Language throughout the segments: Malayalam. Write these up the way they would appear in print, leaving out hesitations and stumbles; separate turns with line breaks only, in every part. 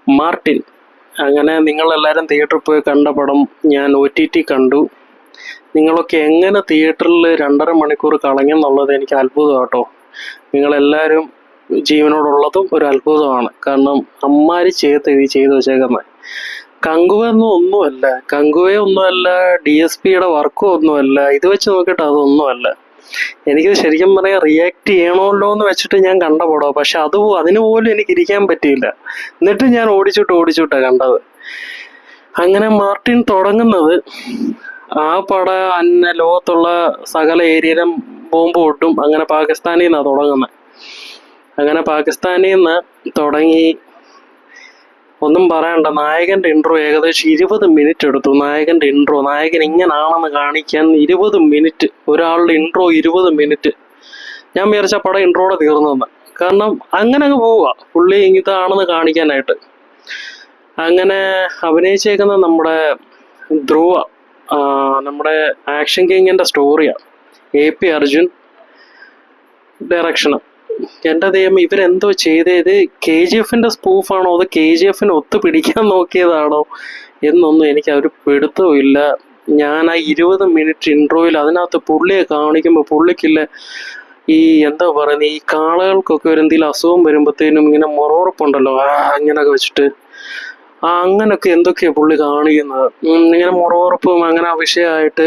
മാർട്ടിൻ. അങ്ങനെ നിങ്ങളെല്ലാവരും തിയേറ്ററിൽ പോയി കണ്ട പടം ഞാൻ OTT കണ്ടു. നിങ്ങളൊക്കെ എങ്ങനെ തിയേറ്ററിൽ 2.5 മണിക്കൂർ കളഞ്ഞെന്നുള്ളത് എനിക്ക് അത്ഭുതം കേട്ടോ. നിങ്ങളെല്ലാവരും ജീവനോടുള്ളതും ഒരു അത്ഭുതമാണ്. കാരണം അമ്മാരി ചെയ്ത് വെച്ചേക്കുന്നത് കങ്കുവേ ഒന്നുമല്ല, DSPയുടെ വർക്കും ഒന്നുമല്ല. ഇത് വെച്ച് നോക്കിയിട്ട് അതൊന്നുമല്ല. എനിക്ക് ശരിക്കും പറയാൻ റിയാക്ട് ചെയ്യണമല്ലോ എന്ന് വെച്ചിട്ട് ഞാൻ കണ്ട പടം. പക്ഷെ അതിന് പോലും എനിക്ക് ഇരിക്കാൻ പറ്റിയില്ല. എന്നിട്ട് ഞാൻ ഓടിച്ചിട്ടാ കണ്ടത്. അങ്ങനെ മാർട്ടിൻ തുടങ്ങുന്നത് ആ ലോകത്തുള്ള സകല ഏരിയയിലും ബോംബ് പൊട്ടും. അങ്ങനെ പാകിസ്ഥാനിൽ നിന്നാണ് തുടങ്ങുന്നത്. അങ്ങനെ പാകിസ്ഥാനിൽ നിന്ന് തുടങ്ങി ഒന്നും പറയണ്ട. നായകന്റെ ഇൻട്രോ ഏകദേശം 20 മിനിറ്റ് എടുത്തു. നായകൻ ഇങ്ങനാണെന്ന് കാണിക്കാൻ 20 മിനിറ്റ്. ഒരാളുടെ ഇൻട്രോ 20 മിനിറ്റ്. ഞാൻ വിചാരിച്ച പടം ഇൻട്രോടെ തീർന്നെന്ന്. കാരണം അങ്ങനെ അങ്ങ് പോവുക പുള്ളി ഇതാണെന്ന് കാണിക്കാനായിട്ട്. അങ്ങനെ അഭിനയിച്ചേക്കുന്ന നമ്മുടെ ധ്രുവ, നമ്മുടെ ആക്ഷൻ കിങ്ങിന്റെ സ്റ്റോറിയാണ്. AP Arjun direction. എൻ്റെ ദൈവം, ഇവരെന്തോ ചെയ്തത് KGFന്റെ സ്പൂഫാണോ അത് KGFന് ഒത്തു പിടിക്കാൻ നോക്കിയതാണോ എന്നൊന്നും എനിക്ക് ഒരു പിടുത്തവും ഇല്ല. ഞാൻ ആ 20 മിനിറ്റ് ഇൻട്രോയിൽ അതിനകത്ത് പുള്ളിയെ കാണിക്കുമ്പോൾ പുള്ളിക്കില്ല ഈ എന്താ പറയുന്നത്, ഈ കാളകൾക്കൊക്കെ ഒരു എന്തെങ്കിലും അസുഖം വരുമ്പോഴത്തേനും ഇങ്ങനെ മുറവുറപ്പുണ്ടല്ലോ, ഇങ്ങനെയൊക്കെ വെച്ചിട്ട് അങ്ങനൊക്കെ എന്തൊക്കെയാണ് പുള്ളി കാണിക്കുന്നത്. ഇങ്ങനെ മുറവുറപ്പും അങ്ങനെ ആ വിഷയമായിട്ട്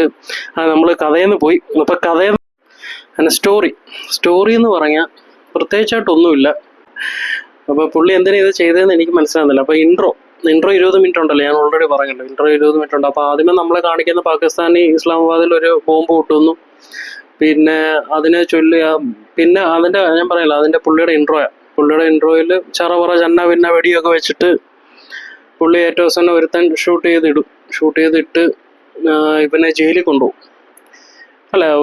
നമ്മൾ കഥയെന്ന് പോയി. അപ്പൊ കഥയെന്ന് സ്റ്റോറി എന്ന് പറഞ്ഞാൽ പ്രത്യേകിച്ചായിട്ടൊന്നുമില്ല. അപ്പൊ പുള്ളി എന്തിനാ ഇത് ചെയ്തതെന്ന് എനിക്ക് മനസ്സിലാകുന്നില്ല. അപ്പൊ ഇൻട്രോ 20 മിനിറ്റ് ഉണ്ടല്ലോ, ഞാൻ ഓൾറെഡി പറഞ്ഞല്ലോ, ഇൻട്രോ 20 മിനിറ്റ് ഉണ്ട്. അപ്പൊ ആദ്യമേ നമ്മളെ കാണിക്കുന്ന പാകിസ്ഥാനി ഇസ്ലാമാബാദിൽ ഒരു ബോംബ് പൊട്ടുന്നു. പിന്നെ അതിനെ ചൊല്ലുക. പിന്നെ ഞാൻ പറയല്ലോ, അതിന്റെ പുള്ളിയുടെ ഇൻട്രോയിൽ ചറപറ ചന്ന പിന്നെ വെടിയൊക്കെ വെച്ചിട്ട് പുള്ളി ഏറ്റവും അവസാനം ഒരുത്തൻ ഷൂട്ട് ചെയ്തിട്ട് ഇവനെ ജയിലിൽ കൊണ്ടുപോകും,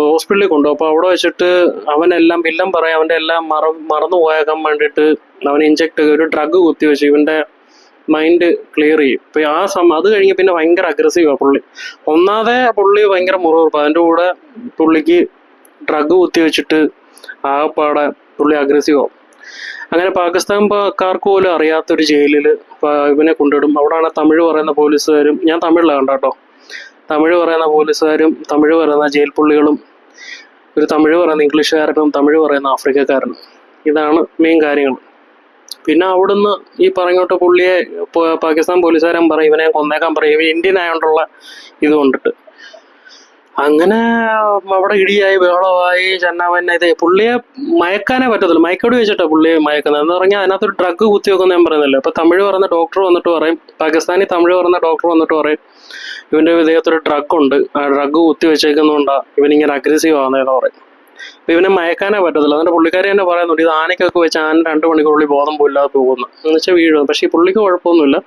ഹോസ്പിറ്റലിൽ കൊണ്ടുപോകും. അപ്പോൾ അവിടെ വെച്ചിട്ട് വില്ലൻ പറയാം അവൻ്റെ എല്ലാം മറന്നു പോയേക്കാൻ വേണ്ടിയിട്ട് അവൻ ഒരു ഡ്രഗ് കുത്തിവെച്ച് ഇവൻ്റെ മൈൻഡ് ക്ലിയർ ചെയ്യും. ഇപ്പം അത് കഴിഞ്ഞ് പിന്നെ ഭയങ്കര അഗ്രസീവാണ് പുള്ളി. പുള്ളി ഭയങ്കര മുറിവുറപ്പ്. അതിൻ്റെ കൂടെ പുള്ളിക്ക് ഡ്രഗ് കുത്തിവെച്ചിട്ട് ആകപ്പാടെ പുള്ളി അഗ്രസീവാകും. അങ്ങനെ പാകിസ്ഥാൻകാർക്ക് പോലും അറിയാത്തൊരു ജയിലിൽ ഇവനെ കൊണ്ടിടും. അവിടെയാണ് തമിഴ് പറയുന്ന പോലീസുകാരും, ഞാൻ തമിഴിലാണ് കണ്ടോ, തമിഴ് പറയുന്ന പോലീസുകാരും തമിഴ് പറയുന്ന ജയിൽ പുള്ളികളും, ഒരു തമിഴ് പറയുന്ന ഇംഗ്ലീഷുകാരനും തമിഴ് പറയുന്ന ആഫ്രിക്കക്കാരനും. ഇതാണ് മെയിൻ കാര്യങ്ങൾ. പിന്നെ അവിടുന്ന് ഈ പറഞ്ഞോട്ട് പുള്ളിയെ പാകിസ്ഥാൻ പോലീസുകാരൻ പറയും ഇവനെ കൊന്നേക്കാൻ പറയും, ഇവൻ ഇന്ത്യൻ ആയതുകൊണ്ടുള്ള ഇത് കൊണ്ടിട്ട്. അങ്ങനെ അവിടെ ഇടിയായി ബഹളമായി ഇത് പുള്ളിയെ മയക്കാനേ പറ്റത്തില്ല. മയക്കോടി വെച്ചിട്ടാണ് പുള്ളിയെ മയക്കുന്നത്. എന്ന് പറഞ്ഞാൽ അതിനകത്തൊരു ഡ്രഗ് കുത്തിവെക്കുന്ന ഞാൻ പറയുന്നില്ല. ഇപ്പൊ തമിഴ് പറയുന്ന ഡോക്ടർ വന്നിട്ട് പറയും, പാകിസ്ഥാനി തമിഴ് പറയുന്ന ഡോക്ടർ വന്നിട്ട് പറയും ഇവന്റെ ദേഹത്തൊരു ഡ്രഗ് ഉണ്ട്, ആ ഡ്രഗ് കുത്തിവെച്ചേക്കുന്നതുകൊണ്ടാ ഇവനിങ്ങനെ അഗ്രസീവ് ആവുന്നതെന്ന് പറയും. അപ്പൊ ഇവനെ മയക്കാനേ പറ്റത്തില്ല. അതിന്റെ പുള്ളിക്കാരി തന്നെ പറയുന്നുണ്ട് ഇത് ആനയ്ക്കൊക്കെ വെച്ച് ആന 2 മണിക്കൂറുള്ളിൽ ബോധം പോയില്ലാതെ പോകുന്നു എന്ന് വെച്ചാൽ വീഴും. പക്ഷെ ഈ പുള്ളിക്ക് കുഴപ്പമൊന്നുമില്ല,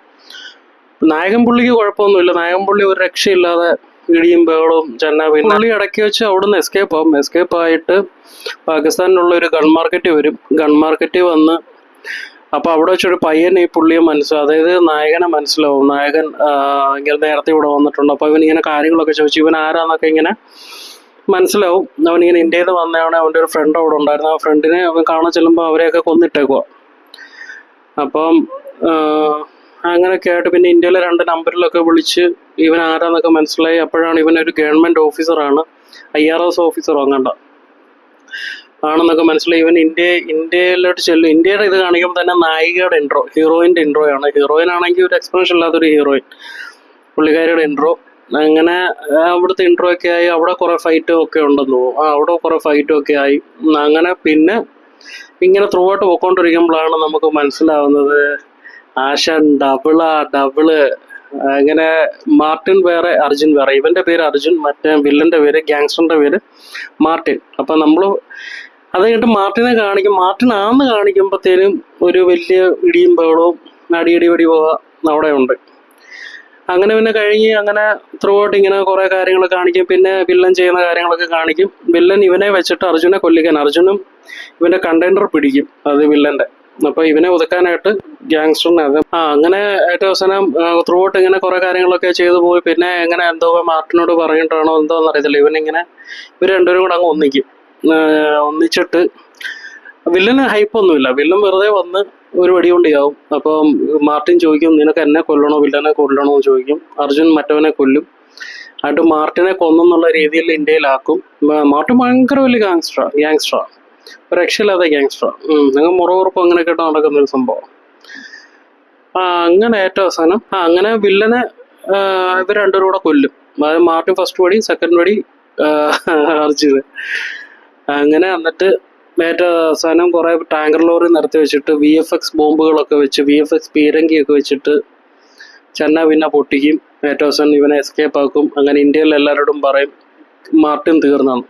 പുള്ളിക്ക് കുഴപ്പമൊന്നുമില്ല. നായകൻ പുള്ളി ഒരു രക്ഷയില്ലാതെ ഇടിയും ബഹളവും പിന്നെ പുള്ളി ഇടയ്ക്ക് വെച്ച് അവിടുന്ന് എസ്കേപ്പ് ആയിട്ട് പാകിസ്ഥാനിലുള്ള ഒരു ഗൺ മാർക്കറ്റ് വരും. ഗൺ മാർക്കറ്റ് വന്ന് അപ്പൊ അവിടെ വെച്ചൊരു പയ്യൻ ഈ പുള്ളിയെ അതായത് നായകനെ മനസ്സിലാവും. നായകൻ ഇങ്ങനെ നേരത്തെ ഇവിടെ വന്നിട്ടുണ്ട്. അപ്പൊ ഇവൻ ഇങ്ങനെ കാര്യങ്ങളൊക്കെ ചോദിച്ചു ഇവൻ ആരാന്നൊക്കെ ഇങ്ങനെ മനസ്സിലാവും. അവനിങ്ങനെ ഇന്ത്യയിൽ നിന്ന് വന്നതാണ്. അവൻ്റെ ഒരു ഫ്രണ്ട് അവിടെ ഉണ്ടായിരുന്നു. ആ ഫ്രണ്ടിനെ അവൻ കാണാൻ ചെല്ലുമ്പോൾ അവരെയൊക്കെ കൊന്നിട്ടേക്കുക. അപ്പം അങ്ങനെയൊക്കെ ആയിട്ട് പിന്നെ ഇന്ത്യയിലെ 2 നമ്പറിലൊക്കെ വിളിച്ച് ഇവൻ ആരാന്നൊക്കെ മനസ്സിലായി. അപ്പോഴാണ് ഇവനൊരു ഗവൺമെന്റ് ഓഫീസറാണ്, IRS ഓഫീസറോ അങ്ങണ്ട ആണെന്നൊക്കെ മനസ്സിലായി. ഇവൻ ഇന്ത്യയിലോട്ട് ചെല്ലും. ഇന്ത്യയുടെ ഇത് കാണിക്കുമ്പോൾ തന്നെ നായികയുടെ ഹീറോയിന്റെ ഇൻട്രോയാണ്. ഹീറോയിൻ ആണെങ്കിൽ ഒരു എക്സ്പ്രഷൻ ഇല്ലാത്തൊരു ഹീറോയിൻ, പുള്ളിക്കാരിയുടെ ഇൻട്രോ. അങ്ങനെ അവിടുത്തെ ഇൻട്രോ ഒക്കെ ആയി. അവിടെ കുറെ ഫൈറ്റും ഒക്കെ ഉണ്ടെന്ന് തോന്നുന്നു. അവിടെ കുറെ ഫൈറ്റും ഒക്കെ ആയി. അങ്ങനെ പിന്നെ ഇങ്ങനെ ത്രൂ ഔട്ട് പോയിക്കൊണ്ടിരിക്കുമ്പോഴാണ് നമുക്ക് മനസ്സിലാവുന്നത് ആശാൻ ഡബിള്. അങ്ങനെ മാർട്ടിൻ വേറെ അർജുൻ വേറെ. ഇവന്റെ പേര് അർജുൻ, മറ്റേ വില്ലന്റെ പേര് ഗ്യാങ്സ്റ്ററിന്റെ പേര് മാർട്ടിൻ. അപ്പൊ നമ്മള് അത് കഴിഞ്ഞിട്ട് മാർട്ടിനെ കാണിക്കും. മാർട്ടിൻ ആന്ന് കാണിക്കുമ്പോഴത്തേനും ഒരു വലിയ ഇടിയും ബഹളവും അടി പോവാ അവിടെ ഉണ്ട്. അങ്ങനെ പിന്നെ കഴിഞ്ഞ് അങ്ങനെ ത്രൂ ഔട്ട് ഇങ്ങനെ കുറെ കാര്യങ്ങൾ കാണിക്കും. പിന്നെ വില്ലൻ ചെയ്യുന്ന കാര്യങ്ങളൊക്കെ കാണിക്കും. വില്ലൻ ഇവനെ വെച്ചിട്ട് അർജുനെ കൊല്ലിക്കാൻ, അർജുനും ഇവന്റെ കണ്ടെയ്നർ പിടിക്കും, അത് വില്ലന്റെ. അപ്പൊ ഇവനെ ഒതുക്കാനായിട്ട് ഗ്യാങ്സ്റ്ററിനെ അങ്ങനെ ഏറ്റവും അവസാനം ത്രൂ ഔട്ട് ഇങ്ങനെ കുറെ കാര്യങ്ങളൊക്കെ ചെയ്തു പോയി. പിന്നെ എങ്ങനെ എന്തോ മാർട്ടിനോട് പറഞ്ഞിട്ടാണോ എന്തോന്ന് അറിയത്തില്ല, ഇവർ രണ്ടുപേരും കൂടെ അങ്ങ് ഒന്നിച്ചിട്ട് വില്ലന് ഹൈപ്പൊന്നുമില്ല. വില്ലൻ വെറുതെ വന്ന് ഒരു വെടി കൊണ്ട് ചാവും. അപ്പം മാർട്ടിൻ ചോദിക്കും നിനക്ക് എന്നെ കൊല്ലണോ വില്ലനെ കൊല്ലണോ എന്ന് ചോദിക്കും. അർജുൻ മറ്റവനെ കൊല്ലും. എന്നിട്ട് മാർട്ടിനെ കൊന്നെന്നുള്ള രീതിയിൽ ഇന്ത്യയിലാക്കും. മാർട്ടിൻ ഭയങ്കര വലിയ ഗ്യാങ്സ്റ്ററാ, ഒരു രക്ഷയില്ലാത്ത ഗ്യാങ്സ്റ്ററാ. നിങ്ങൾ മുറവുറപ്പം അങ്ങനെ കേട്ട് നടക്കുന്ന ഒരു സംഭവം. അങ്ങനെ ഏറ്റവും അവസാനം അങ്ങനെ വില്ലനെ ഇവർ രണ്ടുപേരും കൂടെ കൊല്ലും. അതായത് മാർട്ടിൻ ഫസ്റ്റ് വടി, സെക്കൻഡ് വടി അർജുൻ. അങ്ങനെ എന്നിട്ട് ഏറ്റവും അവസാനം കുറെ ടാങ്കർ ലോറി നിരത്തി വെച്ചിട്ട് VFX ബോംബുകളൊക്കെ വെച്ച് VFX പീരങ്കിയൊക്കെ വെച്ചിട്ട് ചെന്ന പിന്നെ പൊട്ടിക്കും. ഏറ്റവും അവസാനം ഇവനെ എസ്കേപ്പ് ആക്കും. അങ്ങനെ ഇന്ത്യയിൽ എല്ലാവരോടും പറയും മാർട്ടിൻ തീർന്നാണ്.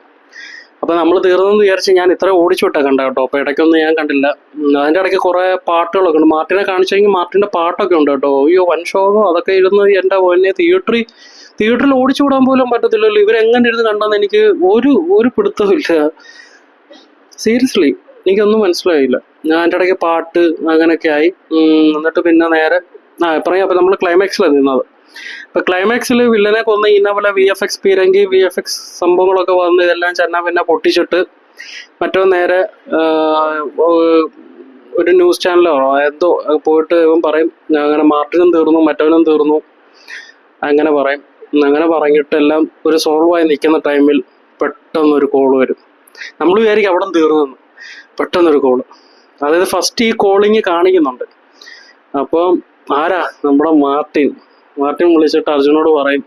അപ്പൊ നമ്മൾ തീർന്നെന്ന് വിചാരിച്ച് ഞാൻ ഇത്ര ഓടിച്ചു വിട്ടാ കണ്ട കേട്ടോ. അപ്പൊ ഇടയ്ക്കൊന്നും ഞാൻ കണ്ടില്ല. അതിന്റെ ഇടയ്ക്ക് കുറെ പാട്ടുകളൊക്കെ ഉണ്ട്. മാർട്ടിനെ കാണിച്ചെങ്കിൽ മാർട്ടിന്റെ പാട്ടൊക്കെ ഉണ്ട് കേട്ടോ. അയ്യോ വൻ ഷോകോ അതൊക്കെ ഇരുന്ന് എന്റെ പൊന്നെ തിയേറ്ററിൽ ഓടിച്ചു വിടാൻ പോലും പറ്റത്തില്ലല്ലോ. ഇവരെങ്ങനെ ഇരുന്ന് കണ്ടെന്ന് എനിക്ക് ഒരു പിടുത്തവും ഇല്ല. സീരിയസ്ലി എനിക്കൊന്നും മനസ്സിലായില്ല. ഞാൻ എൻ്റെ ഇടയ്ക്ക് പാട്ട് അങ്ങനെയൊക്കെ ആയി. എന്നിട്ട് പിന്നെ നേരെ പറയാം. അപ്പൊ നമ്മൾ ക്ലൈമാക്സിലാണ് നിന്നത്. അപ്പൊ ക്ലൈമാക്സിൽ വില്ലനെ കൊന്ന് ഇന്ന പോലെ VFX പീരങ്കി VFX സംഭവങ്ങളൊക്കെ വന്ന് ഇതെല്ലാം ചെന്ന പിന്നെ പൊട്ടിച്ചിട്ട് മറ്റോ നേരെ ഒരു ന്യൂസ് ചാനലോ എന്തോ പോയിട്ട് ഇവൻ പറയും അങ്ങനെ മാർട്ടിനും തീർന്നു മറ്റവനും തീർന്നു അങ്ങനെ പറയും. അങ്ങനെ പറഞ്ഞിട്ട് എല്ലാം ഒരു സോൾവ് ആയി നിൽക്കുന്ന ടൈമിൽ പെട്ടെന്നൊരു കോള് വരും. നമ്മൾ വിചാരിക്കും അവിടെ തീർന്നു. പെട്ടെന്നൊരു കോള്, അതായത് ഫസ്റ്റ് ഈ കോളിങ് കാണിക്കുന്നുണ്ട്. അപ്പം ആരാ? നമ്മുടെ മാർട്ടിൻ വിളിച്ചിട്ട് അർജുനോട് പറയും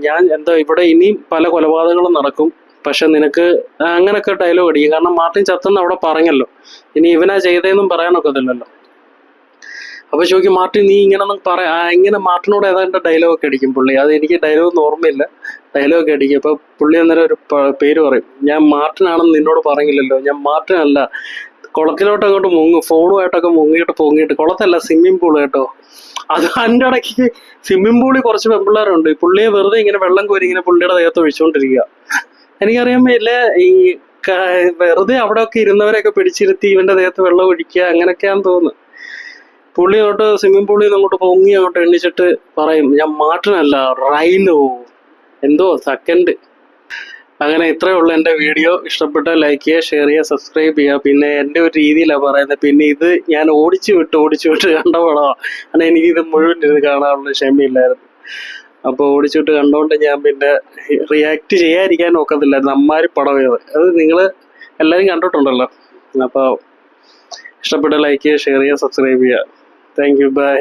ഞാൻ എന്താ ഇവിടെ ഇനിയും പല കൊലപാതകങ്ങളും നടക്കും, പക്ഷെ നിനക്ക് അങ്ങനൊക്കെ ഡയലോഗ് അടിക്കും. കാരണം മാർട്ടിൻ ചത്തെന്ന് അവിടെ പറഞ്ഞല്ലോ, ഇനി ഇവനാ ചെയ്തതെന്നും പറയാനൊക്കത്തില്ലല്ലോ. അപ്പൊ ചോദിക്കും മാർട്ടിൻ നീ ഇങ്ങനൊന്നും ഇങ്ങനെ മാർട്ടിനോട് ഏതാണ്ട് ഡയലോഗൊക്കെ അടിക്കും പുള്ളി. അത് എനിക്ക് ഡയലോഗൊന്നും ഓർമ്മയില്ല. ഡയലോഗൊക്കെ അടിക്കും. അപ്പൊ പുള്ളി അന്നേരം ഒരു പേര് പറയും, ഞാൻ മാർട്ടിനാണെന്ന് നിന്നോട് പറഞ്ഞില്ലല്ലോ, ഞാൻ മാർട്ടിനല്ല. കുളത്തിലോട്ട് അങ്ങോട്ട് ഫോണുമായിട്ടൊക്കെ പൊങ്ങിയിട്ട് കുളത്തല്ല, സ്വിമ്മിംഗ് പൂൾ കേട്ടോ. അത് അതിൻ്റെ ഇടയ്ക്ക് സ്വിമ്മിംഗ് പൂളിൽ കുറച്ച് പെൺപിള്ളേരുണ്ട്. പുള്ളിയെ വെറുതെ ഇങ്ങനെ വെള്ളം കോരി ഇങ്ങനെ പുള്ളിയുടെ ദേഹത്ത് ഒഴിച്ചുകൊണ്ടിരിക്കുക. എനിക്കറിയാൻ മേലെ ഈ വെറുതെ അവിടെ ഒക്കെ ഇരുന്നവരെയൊക്കെ പിടിച്ചിരുത്തി ഇവന്റെ ദേഹത്ത് വെള്ളം ഒഴിക്കുക അങ്ങനെയൊക്കെയാന്ന് തോന്നുന്നു. പുള്ളി അങ്ങോട്ട് സ്വിമ്മിംഗ് പൂളിൽ നിന്ന് അങ്ങോട്ട് പൊങ്ങി അങ്ങോട്ട് എണ്ണിച്ചിട്ട് പറയും ഞാൻ മാർട്ടിനല്ല റൈനോ എന്തോ സെക്കൻഡ്. അങ്ങനെ ഇത്രയേ ഉള്ളൂ എൻ്റെ വീഡിയോ. ഇഷ്ടപ്പെട്ട ലൈക്ക് ചെയ്യുക, ഷെയർ ചെയ്യുക, സബ്സ്ക്രൈബ് ചെയ്യുക. പിന്നെ എൻ്റെ ഒരു രീതിയിലാണ് പറയുന്നത്. പിന്നെ ഇത് ഞാൻ ഓടിച്ചു വിട്ട് കണ്ട പടമാണ്. കാരണം എനിക്കിത് മുഴുവൻ ഇത് കാണാനുള്ള ക്ഷമയില്ലായിരുന്നു. അപ്പോൾ ഓടിച്ചിട്ട് കണ്ടോണ്ട് ഞാൻ പിന്നെ റിയാക്ട് ചെയ്യാതിരിക്കാൻ നോക്കത്തില്ലായിരുന്നു. അമ്മാരി പടം അത് നിങ്ങൾ എല്ലാവരും കണ്ടിട്ടുണ്ടല്ലോ. അപ്പോൾ ഇഷ്ടപ്പെട്ട ലൈക്ക് ചെയ്യുക, ഷെയർ ചെയ്യുക, സബ്സ്ക്രൈബ് ചെയ്യുക. Thank you, by.